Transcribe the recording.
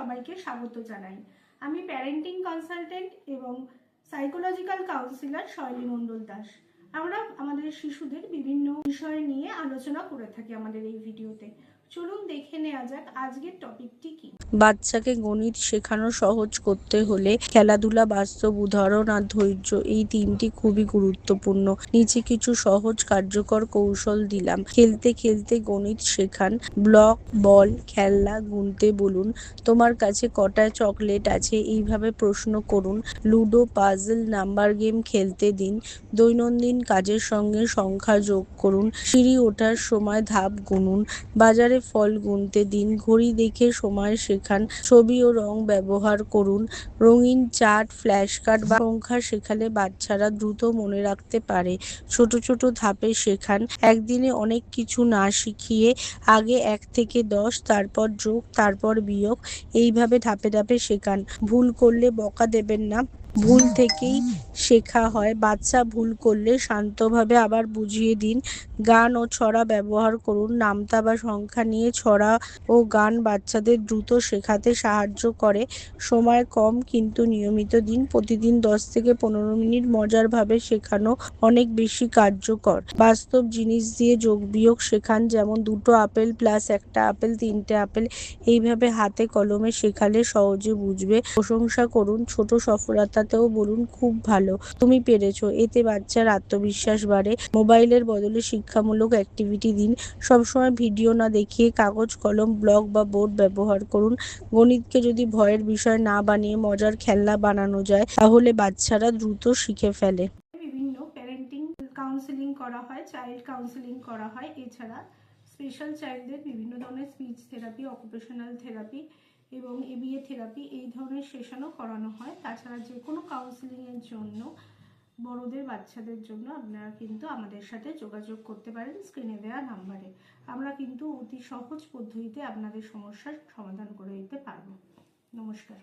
সবাইকে স্বাগত জানাই। আমি প্যারেন্টিং কনসালটেন্ট এবং সাইকোলজিক্যাল কাউন্সিলর শৈলী মণ্ডল দাস। আমরা আমাদের শিশুদের বিভিন্ন বিষয় নিয়ে আলোচনা করে থাকি আমাদের এই ভিডিওতে। চলুন দেখে নেওয়া যাক আজকের টপিকটি কি। বাচ্চাকে গণিত শেখানো সহজ করতে হলে খেলাধুলা, বাস্তব উদাহরণ আর ধৈর্য, এই তিনটি খুবই গুরুত্বপূর্ণ। নিচে কিছু সহজ কার্যকর কৌশল দিলাম। খেলতে খেলতে গণিত শেখান। ব্লক, বল, খেলনা গুনতে বলুন। তোমার কাছে কটা চকলেট আছে, এইভাবে প্রশ্ন করুন। লুডো, পাজল, নাম্বার গেম খেলতে দিন। দৈনন্দিন কাজের সঙ্গে সংখ্যা যোগ করুন। সিঁড়ি ওঠার সময় ধাপ গুনুন। বাজারে ফল গুনতে দিন। ঘড়ি দেখে সময় শেখান। ছবি ও রং ব্যবহার করুন। রঙিন চার্ট, ফ্ল্যাশ কার্ড বা সংখ্যা শেখালে বাচ্চারা দ্রুত মনে রাখতে পারে। ছোট ছোট ধাপে শেখান। একদিনে অনেক কিছু না শিখিয়ে আগে 1 থেকে 10, তারপর যোগ, তারপর বিয়োগ, এইভাবে ধাপে ধাপে শেখান। ভুল করলে বকা দেবেন না, ভুল থেকেই শেখা হয়। বাচ্চা ভুল করলে শান্তভাবে আবার বুঝিয়ে দিন। গান ও ছড়া ব্যবহার করুন। নামতা বা সংখ্যা নিয়ে ছড়া ও গান বাচ্চাদের দ্রুত শেখাতে সাহায্য করে। সময় কম কিন্তু নিয়মিত দিন। প্রতিদিন 10 থেকে 15 মিনিট মজারভাবে শেখানো অনেক বেশি কার্যকর। বাস্তব জিনিস দিয়ে যোগ বিয়োগ শেখান, যেমন 2টো আপেল প্লাস 1টা আপেল, 3টে আপেল, এইভাবে হাতে কলমে শেখালে সহজে বুঝবে। প্রশংসা করুন। ছোট সফলতাতেও বলুন, খুব ভালো, তুমি পেরেছো। এতে বাচ্চার আত্মবিশ্বাস বাড়ে। মোবাইলের বদলে শিক্ষামূলক অ্যাক্টিভিটি দিন। সবসময় ভিডিও না দেখিয়ে কাগজ, কলম, ব্লক বা বোর্ড ব্যবহার করুন। গণিতকে যদি ভয়ের বিষয় না বানিয়ে মজার খেলনা বানানো যায়, তাহলে বাচ্চারা দ্রুত শিখে ফেলে। বিভিন্ন প্যারেন্টিং কাউন্সিলিং করা হয়, চাইল্ড কাউন্সিলিং করা হয়। এছাড়া স্পেশাল চাইল্ডদের বিভিন্ন ধরনের স্পিচ থেরাপি, অকুপেশনাল থেরাপি এবং এবিএ থেরাপি, এই ধরনের সেশনও করানো হয়। তাছাড়া যে কোনো কাউন্সিলিংয়ের জন্য, বড়দের বাচ্চাদের জন্য আপনারা কিন্তু আমাদের সাথে যোগাযোগ করতে পারেন স্ক্রিনে দেওয়া নাম্বারে। আমরা কিন্তু অতি সহজ পদ্ধতিতে আপনাদের সমস্যার সমাধান করে দিতে পারবো। নমস্কার।